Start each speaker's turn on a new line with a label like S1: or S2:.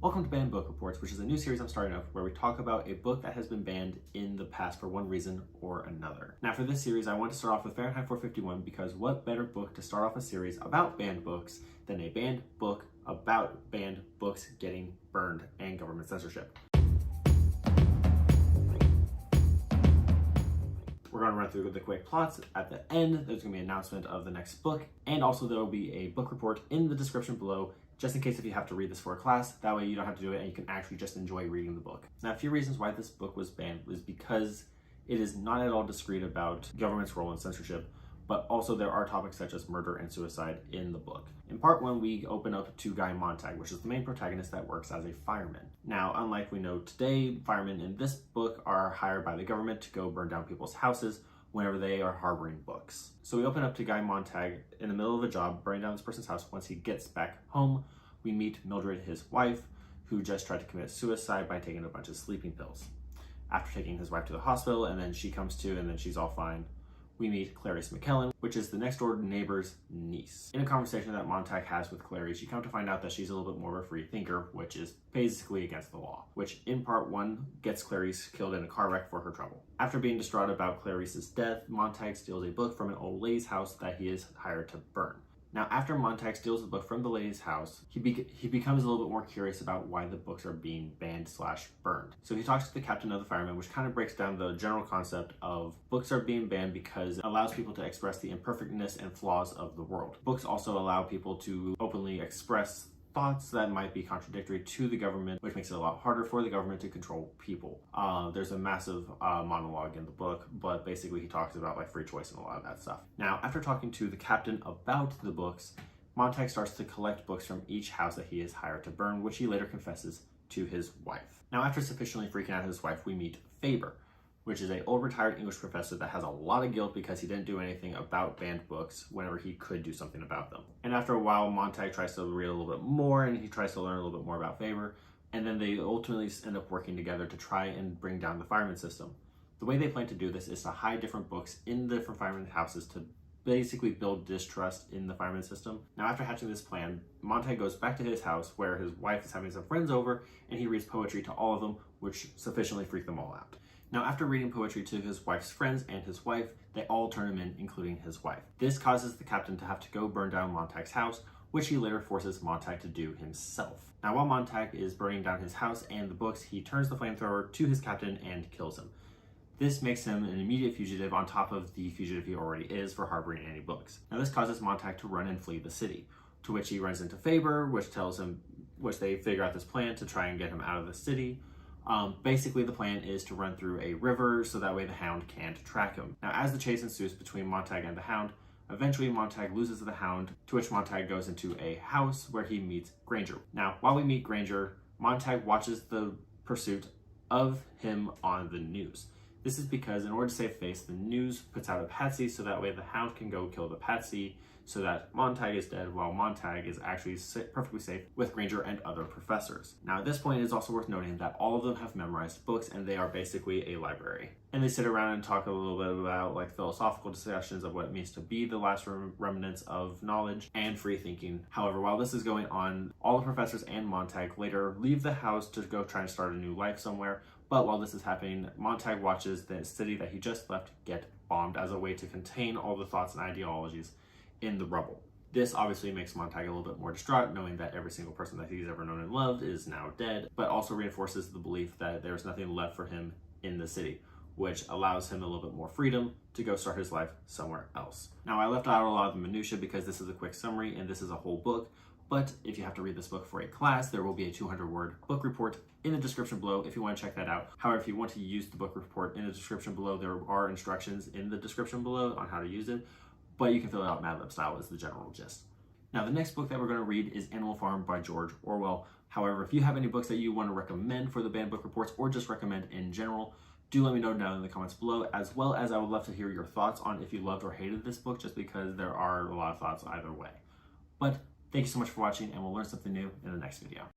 S1: Welcome to Banned Book Reports, which is a new series I'm starting up where we talk about a book that has been banned in the past for one reason or another. Now for this series, I want to start off with Farenheit 451 because what better book to start off a series about banned books than a banned book about banned books getting burned and government censorship. We're going to run through the quick plots. At the end, there's going to be an announcement of the next book, and also there will be a book report in the description below, just in case if you have to read this for a class. That way you don't have to do it and you can actually just enjoy reading the book. Now, a few reasons why this book was banned was because it is not at all discreet about government's role in censorship, but also there are topics such as murder and suicide in the book. In part one, we open up to Guy Montag, which is the main protagonist that works as a fireman. Now, unlike we know today, firemen in this book are hired by the government to go burn down people's houses whenever they are harboring books. So we open up to Guy Montag in the middle of a job, burning down this person's house. Once he gets back home, we meet Mildred, his wife, who just tried to commit suicide by taking a bunch of sleeping pills. After taking his wife to the hospital, and then she comes to, and then she's all fine, we meet Clarice McKellen, which is the next door neighbor's niece. In a conversation that Montag has with Clarice, you come to find out that she's a little bit more of a free thinker, which is basically against the law, which in part one gets Clarice killed in a car wreck for her trouble. After being distraught about Clarice's death, Montag steals a book from an old lady's house that he is hired to burn. Now, after Montag steals the book from the lady's house, he becomes a little bit more curious about why the books are being banned/burned. So he talks to the captain of the Firemen, which kind of breaks down the general concept of books are being banned because it allows people to express the imperfectness and flaws of the world. Books also allow people to openly express thoughts that might be contradictory to the government, which makes it a lot harder for the government to control people. There's a massive monologue in the book, but basically he talks about like free choice and a lot of that stuff. Now, after talking to the captain about the books, Montag starts to collect books from each house that he is hired to burn, which he later confesses to his wife. Now, after sufficiently freaking out his wife, we meet Faber, which is an old retired English professor that has a lot of guilt because he didn't do anything about banned books whenever he could do something about them. And after a while, Montag tries to read a little bit more and he tries to learn a little bit more about Faber, and then they ultimately end up working together to try and bring down the fireman system. The way they plan to do this is to hide different books in the different firemen houses to basically build distrust in the fireman system. Now, after hatching this plan, Montag goes back to his house where his wife is having some friends over, and he reads poetry to all of them, which sufficiently freak them all out. Now, after reading poetry to his wife's friends and his wife, they all turn him in, including his wife. This causes the captain to have to go burn down Montag's house, which he later forces Montag to do himself. Now, while Montag is burning down his house and the books, he turns the flamethrower to his captain and kills him. This makes him an immediate fugitive on top of the fugitive he already is for harboring any books. Now, this causes Montag to run and flee the city, to which he runs into Faber, which they figure out this plan to try and get him out of the city. Basically, the plan is to run through a river so that way the Hound can't track him. Now, as the chase ensues between Montag and the Hound, eventually Montag loses the Hound, to which Montag goes into a house where he meets Granger. Now, while we meet Granger, Montag watches the pursuit of him on the news. This is because in order to save face, the news puts out a patsy so that way the Hound can go kill the patsy so that Montag is dead while Montag is actually perfectly safe with Granger and other professors. Now, at this point, it is also worth noting that all of them have memorized books and they are basically a library. And they sit around and talk a little bit about like philosophical discussions of what it means to be the last remnants of knowledge and free thinking. However, while this is going on, all the professors and Montag later leave the house to go try and start a new life somewhere. But while this is happening, Montag watches the city that he just left get bombed as a way to contain all the thoughts and ideologies in the rubble. This obviously makes Montag a little bit more distraught, knowing that every single person that he's ever known and loved is now dead, but also reinforces the belief that there's nothing left for him in the city, which allows him a little bit more freedom to go start his life somewhere else. Now, I left out a lot of the minutia because this is a quick summary and this is a whole book, but if you have to read this book for a class, there will be a 200-word book report in the description below if you want to check that out. However, if you want to use the book report in the description below, there are instructions in the description below on how to use it, but you can fill it out Mad Lib style is the general gist. Now, the next book that we're going to read is Animal Farm by George Orwell. However, if you have any books that you want to recommend for the banned book reports or just recommend in general, do let me know down in the comments below, as well as I would love to hear your thoughts on if you loved or hated this book, just because there are a lot of thoughts either way. But thank you so much for watching, and we'll learn something new in the next video.